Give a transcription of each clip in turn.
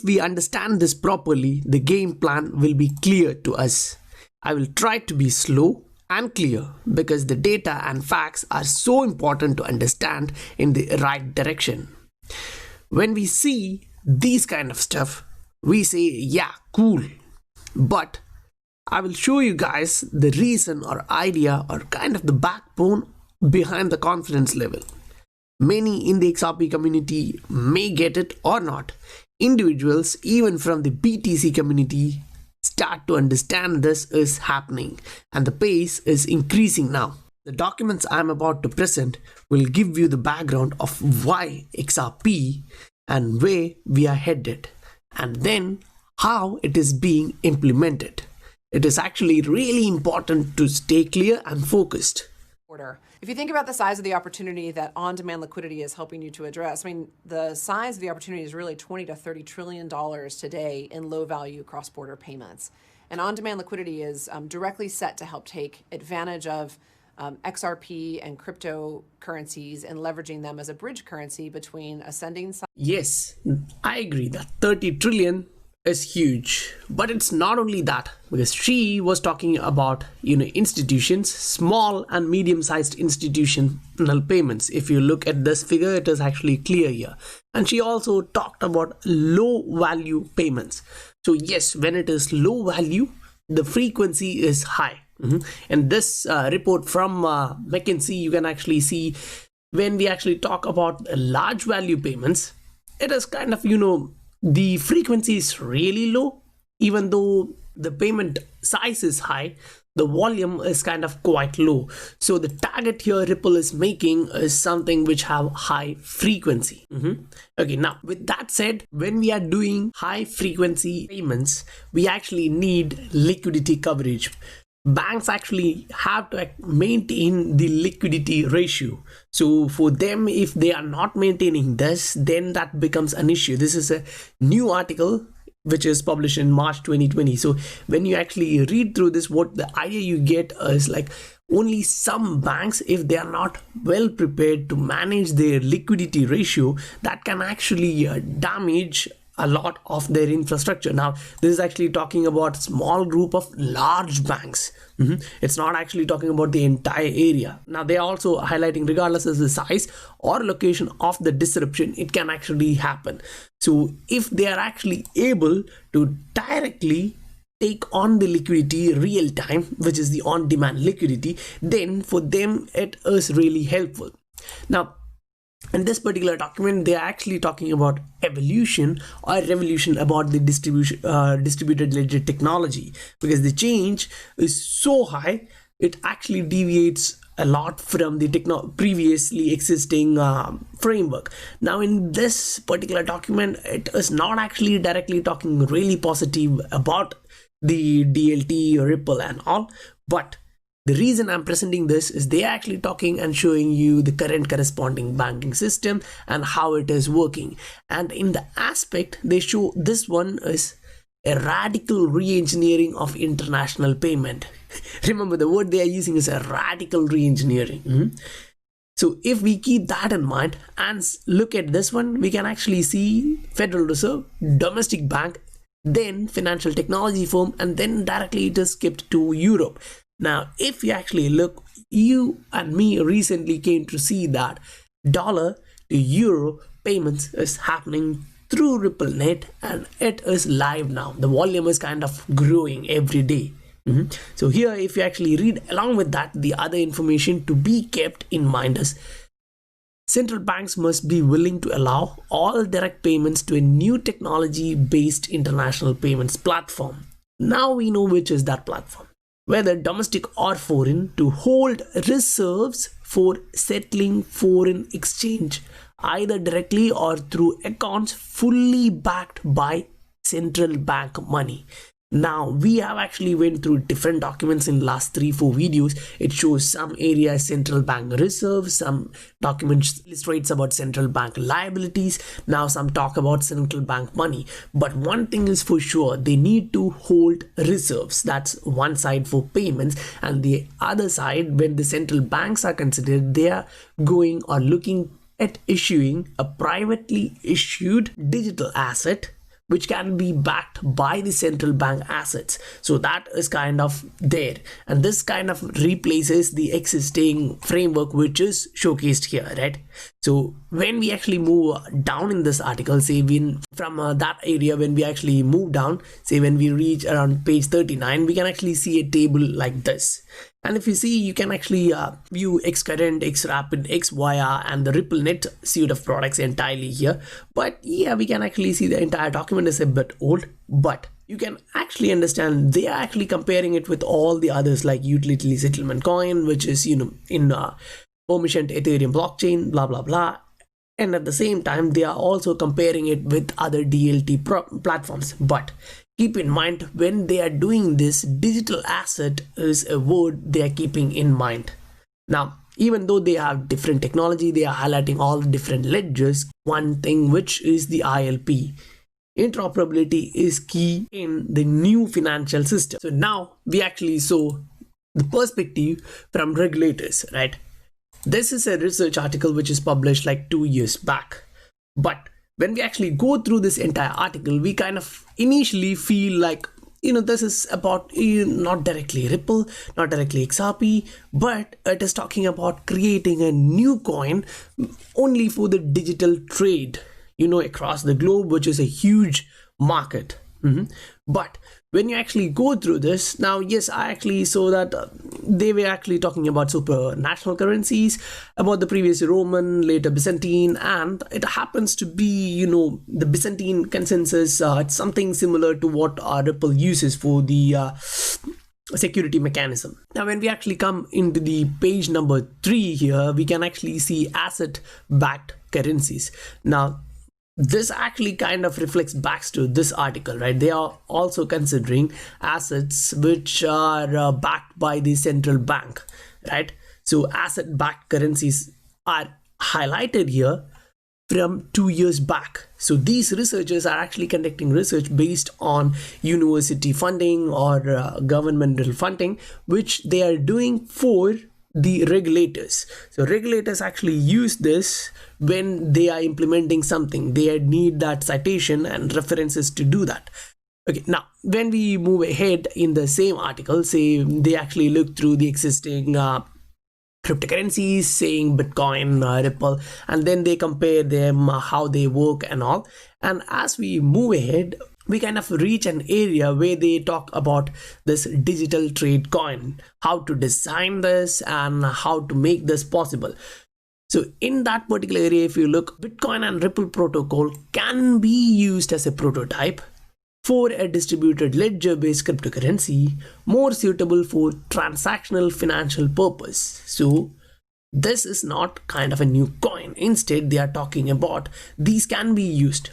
If we understand this properly, the game plan will be clear to us. I will try to be slow and clear because the data and facts are so important to understand in the right direction. When we see these kind of stuff, we say, yeah, cool. But I will show you guys the reason or idea or kind of the backbone behind the confidence level. Many in the XRP community may get it or not. Individuals, even from the BTC community, start to understand this is happening and the pace is increasing now. The documents I am about to present will give you the background of why XRP and where we are headed, and then how it is being implemented. It is actually really important to stay clear and focused. If you think about the size of the opportunity that on-demand liquidity is helping you to address, I mean, the size of the opportunity is really $20 to $30 trillion today in low-value cross-border payments. And on-demand liquidity is directly set to help take advantage of XRP and cryptocurrencies and leveraging them as a bridge currency between ascending. Yes, I agree that 30 trillion is huge, but it's not only that, because she was talking about institutions, small and medium-sized institutional payments. If you look at this figure, it is actually clear here. And she also talked about low value payments. So yes, when it is low value, the frequency is high. And this report from McKinsey, you can actually see when we actually talk about large value payments, it is kind of the frequency is really low. Even though the payment size is high, the volume is kind of quite low. So the target here Ripple is making is something which have high frequency. Okay, now with that said, when we are doing high frequency payments, we actually need liquidity coverage. Banks actually have to maintain the liquidity ratio. So for them, if they are not maintaining this, then that becomes an issue. This is a new article which is published in March 2020. So when you actually read through this, what the idea you get is like only some banks, if they are not well prepared to manage their liquidity ratio, that can actually damage a lot of their infrastructure. Now this is actually talking about small group of large banks. It's not actually talking about the entire area. Now they are also highlighting regardless of the size or location of the disruption, it can actually happen. So if they are actually able to directly take on the liquidity real time, which is the on-demand liquidity, then for them it is really helpful. Now in this particular document, they are actually talking about evolution or revolution about the distributed ledger technology, because the change is so high, it actually deviates a lot from the previously existing framework. Now in this particular document, it is not actually directly talking really positive about the DLT or Ripple and all, but the reason I'm presenting this is they're actually talking and showing you the current corresponding banking system and how it is working. And in the aspect, they show this one is a radical re-engineering of international payment. Remember, the word they are using is a radical re-engineering. So if we keep that in mind and look at this one, we can actually see Federal Reserve, domestic bank, then financial technology firm, and then directly it is skipped to Europe. Now, if you actually look, you and me recently came to see that dollar to euro payments is happening through RippleNet, and it is live now. The volume is kind of growing every day. So here, if you actually read along with that, the other information to be kept in mind is central banks must be willing to allow all direct payments to a new technology-based international payments platform. Now we know which is that platform, whether domestic or foreign, to hold reserves for settling foreign exchange, either directly or through accounts fully backed by central bank money. Now we have actually went through different documents in last 3-4 videos. It shows some areas central bank reserves, some documents illustrates about central bank liabilities, now some talk about central bank money. But one thing is for sure, they need to hold reserves. That's one side for payments, and the other side, when the central banks are considered, they are going or looking at issuing a privately issued digital asset which can be backed by the central bank assets. So that is kind of there, and this kind of replaces the existing framework which is showcased here, right? So when we actually move down in this article, say from that area, when we actually move down, say when we reach around page 39, we can actually see a table like this. And if you see, you can actually view Xcurrent, Xrapid, XYR and the Ripple Net suite of products entirely here. But yeah, we can actually see the entire document is a bit old, but you can actually understand they are actually comparing it with all the others like utility settlement coin, which is, in permissioned Ethereum blockchain, blah, blah, blah. And at the same time, they are also comparing it with other DLT platforms. But keep in mind, when they are doing this, digital asset is a word they are keeping in mind. Now, even though they have different technology, they are highlighting all the different ledgers. One thing which is the ILP. Interoperability is key in the new financial system. So now we actually saw the perspective from regulators, right? This is a research article which is published like 2 years back. But when we actually go through this entire article, we kind of initially feel like, this is about not directly Ripple, not directly XRP, but it is talking about creating a new coin only for the digital trade, across the globe, which is a huge market. But when you actually go through this, now, yes, I actually saw that they were actually talking about supranational currencies, about the previous Roman, later Byzantine, and it happens to be, the Byzantine consensus. It's something similar to what Ripple uses for the security mechanism. Now, when we actually come into the page number 3 here, we can actually see asset-backed currencies. Now, this actually kind of reflects back to this article, right? They are also considering assets which are backed by the central bank, right? So asset-backed currencies are highlighted here from 2 years back. So these researchers are actually conducting research based on university funding or governmental funding, which they are doing for the regulators. So regulators actually use this when they are implementing something. They need that citation and references to do that. Okay, now when we move ahead in the same article, say they actually look through the existing cryptocurrencies, saying Bitcoin, Ripple, and then they compare them, how they work and all. And as we move ahead, we kind of reach an area where they talk about this digital trade coin, how to design this and how to make this possible. So in that particular area, if you look, Bitcoin and Ripple protocol can be used as a prototype for a distributed ledger-based cryptocurrency, more suitable for transactional financial purpose. So this is not kind of a new coin. Instead, they are talking about these can be used.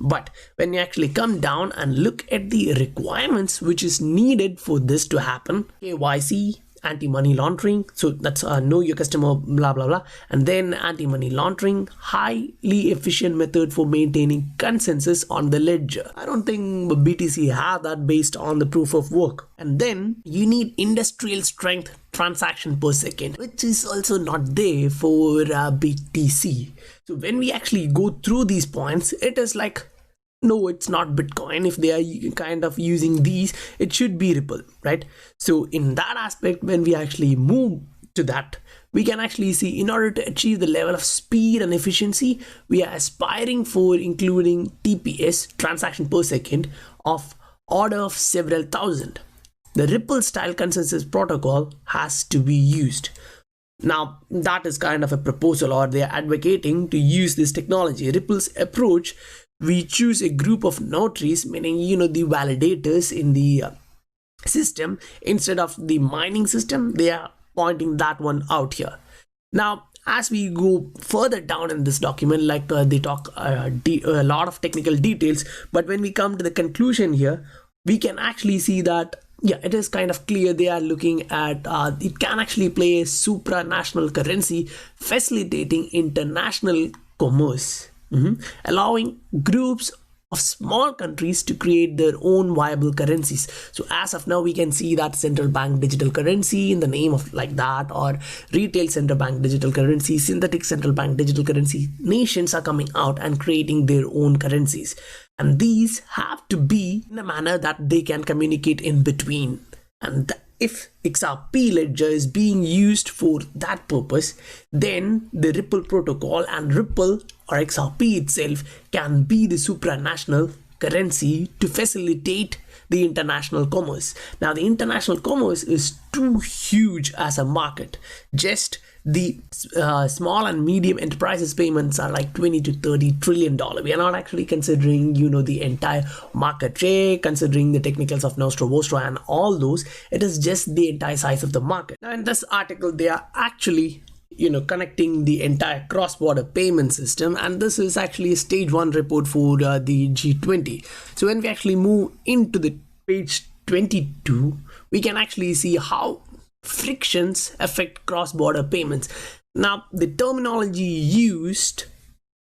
But when you actually come down and look at the requirements which is needed for this to happen, KYC, anti-money laundering, so that's know your customer, blah blah blah, and then anti-money laundering, highly efficient method for maintaining consensus on the ledger. I don't think BTC have that based on the proof of work. And then you need industrial strength transaction per second, which is also not there for BTC. So when we actually go through these points, it is like, no, it's not Bitcoin. If they are kind of using these, it should be Ripple, right? So in that aspect, when we actually move to that, we can actually see in order to achieve the level of speed and efficiency, we are aspiring for including TPS, transaction per second, of order of several thousand. The Ripple style consensus protocol has to be used. Now, that is kind of a proposal, or they are advocating to use this technology. Ripple's approach, we choose a group of notaries, meaning, the validators in the system, instead of the mining system. They are pointing that one out here. Now, as we go further down in this document, like they talk a lot of technical details, but when we come to the conclusion here, we can actually see that, yeah, it is kind of clear they are looking at it can actually play a supranational currency, facilitating international commerce, allowing groups of small countries to create their own viable currencies. So as of now, we can see that central bank digital currency in the name of like that, or retail central bank digital currency, synthetic central bank digital currency. Nations are coming out and creating their own currencies, and these have to be in a manner that they can communicate in between. And if XRP ledger is being used for that purpose, then the Ripple protocol and Ripple or XRP itself can be the supranational currency to facilitate the international commerce. Now, the international commerce is too huge as a market. Just the small and medium enterprises payments are like 20 to 30 trillion dollar. We are not actually considering, the entire market share, considering the technicals of Nostro Vostro and all those. It is just the entire size of the market. Now, in this article, they are actually connecting the entire cross-border payment system, and this is actually a stage 1 report for the G20. So when we actually move into the page 22, we can actually see how frictions affect cross-border payments. Now, the terminology used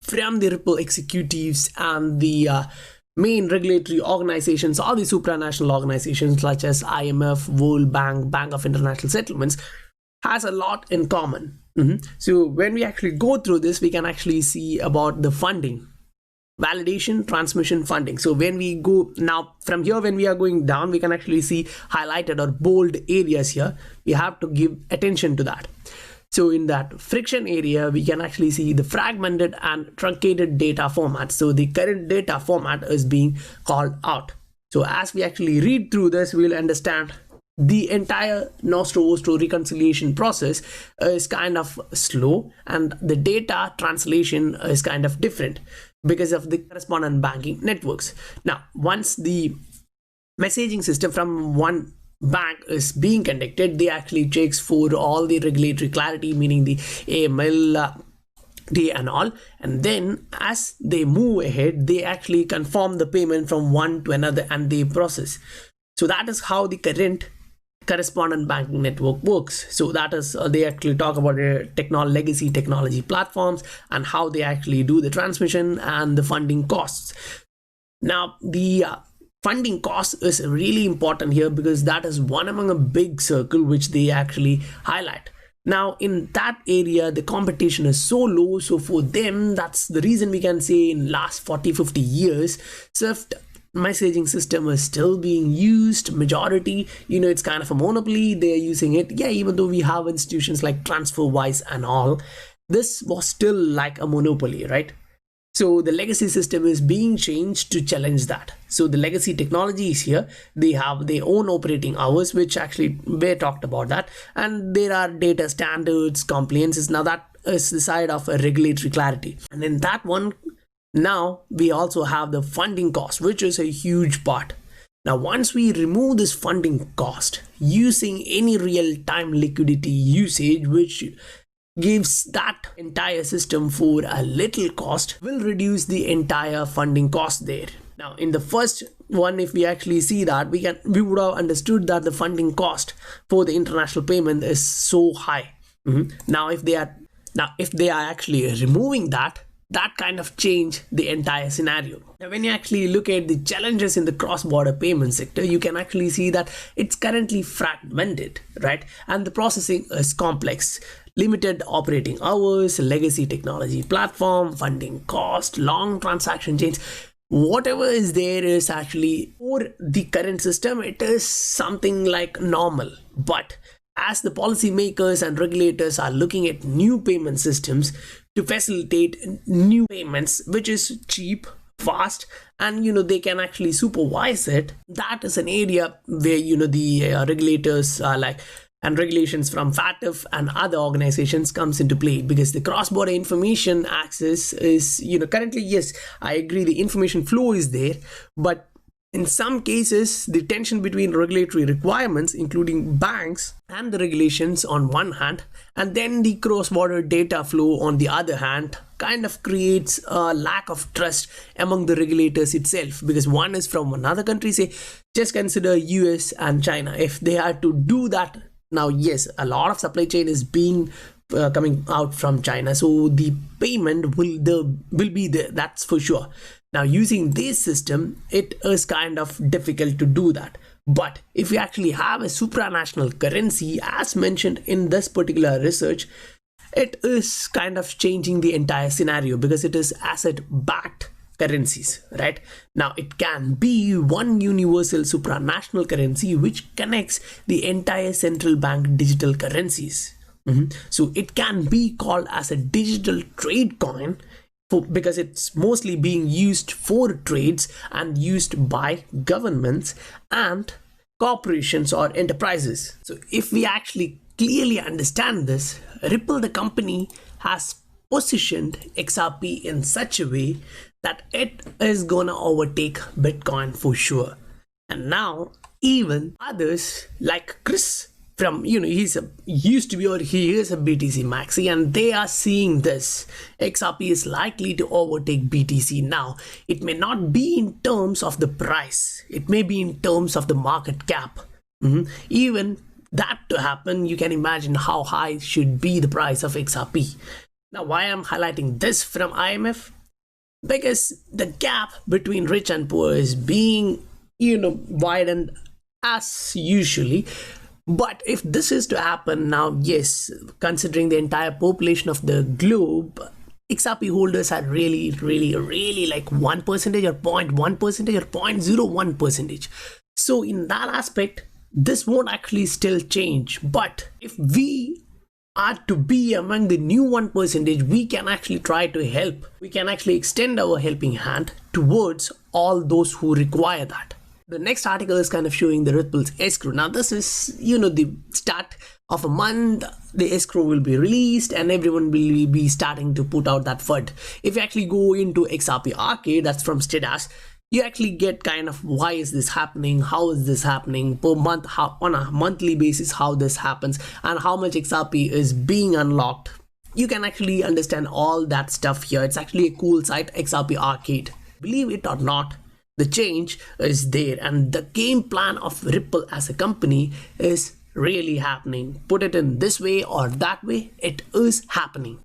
from the Ripple executives and the main regulatory organizations or the supranational organizations such as IMF, World Bank, Bank of International Settlements has a lot in common. So when we actually go through this, we can actually see about the funding, validation, transmission, funding. So when we go now from here, when we are going down, we can actually see highlighted or bold areas here. We have to give attention to that. So in that friction area, we can actually see the fragmented and truncated data format. So the current data format is being called out. So as we actually read through this, we'll understand the entire Nostro Vostro reconciliation process is kind of slow, and the data translation is kind of different because of the correspondent banking networks. Now, once the messaging system from one bank is being conducted, they actually checks for all the regulatory clarity, meaning the AML, and all, and then as they move ahead, they actually confirm the payment from one to another and they process. So that is how the current correspondent banking network works. So that is they actually talk about legacy technology platforms and how they actually do the transmission and the funding costs. Now, the funding cost is really important here because that is one among a big circle which they actually highlight. Now, in that area, the competition is so low. So for them, that's the reason we can say in last 40-50 years, SWIFT messaging system is still being used. Majority, it's kind of a monopoly. They're using it. Yeah, even though we have institutions like TransferWise and all, this was still like a monopoly, right? So the legacy system is being changed to challenge that. So the legacy technology is here. They have their own operating hours, which actually we talked about that. And there are data standards, compliances. Now that is the side of a regulatory clarity. And in that one, now we also have the funding cost, which is a huge part. Now, once we remove this funding cost using any real-time liquidity usage, which gives that entire system for a little cost, will reduce the entire funding cost there. Now, in the first one, if we actually see that, we would have understood that the funding cost for the international payment is so high. Now, if they are actually removing that kind of change the entire scenario. Now, when you actually look at the challenges in the cross-border payment sector, you can actually see that it's currently fragmented, right? And the processing is complex. Limited operating hours, legacy technology platform, funding cost, long transaction chains. Whatever is there is actually, for the current system, it is something like normal. But as the policymakers and regulators are looking at new payment systems to facilitate new payments, which is cheap, fast, and they can actually supervise it, that is an area where the regulators are like, and regulations from FATF and other organizations comes into play, because the cross-border information access is, currently, yes, I agree, the information flow is there, but in some cases, the tension between regulatory requirements, including banks and the regulations on one hand, and then the cross-border data flow on the other hand, kind of creates a lack of trust among the regulators itself, because one is from another country. Say, just consider US and China. If they are to do that, now, yes, a lot of supply chain is being coming out from China, so the payment will be there, that's for sure. Now, using this system, it is kind of difficult to do that. But if you actually have a supranational currency, as mentioned in this particular research, it is kind of changing the entire scenario because it is asset-backed currencies, right? Now, it can be one universal supranational currency which connects the entire central bank digital currencies. So it can be called as a digital trade coin because it's mostly being used for trades and used by governments and corporations or enterprises. So if we actually clearly understand this, Ripple, the company, has positioned XRP in such a way that it is gonna overtake Bitcoin for sure. And now even others like Chris from, he is a BTC maxi, and they are seeing this. XRP is likely to overtake BTC. Now, it may not be in terms of the price, it may be in terms of the market cap. Even that to happen, you can imagine how high should be the price of XRP. Now, why I'm highlighting this from IMF? Because the gap between rich and poor is being, widened as usually. But if this is to happen now, yes, considering the entire population of the globe, XRP holders are really like 1% or 0.1% or 0.01%. So in that aspect, this won't actually still change. But if we are to be among the new 1%, we can actually try to help. We can actually extend our helping hand towards all those who require that. The next article is kind of showing the Ripple's escrow. Now this is, the start of a month, the escrow will be released and everyone will be starting to put out that FUD. If you actually go into XRP Arcade, that's from Stedas, you actually get kind of why is this happening, how is this happening per month, how on a monthly basis, how this happens and how much XRP is being unlocked. You can actually understand all that stuff here. It's actually a cool site, XRP Arcade. Believe it or not, the change is there and the game plan of Ripple as a company is really happening. Put it in this way or that way, it is happening.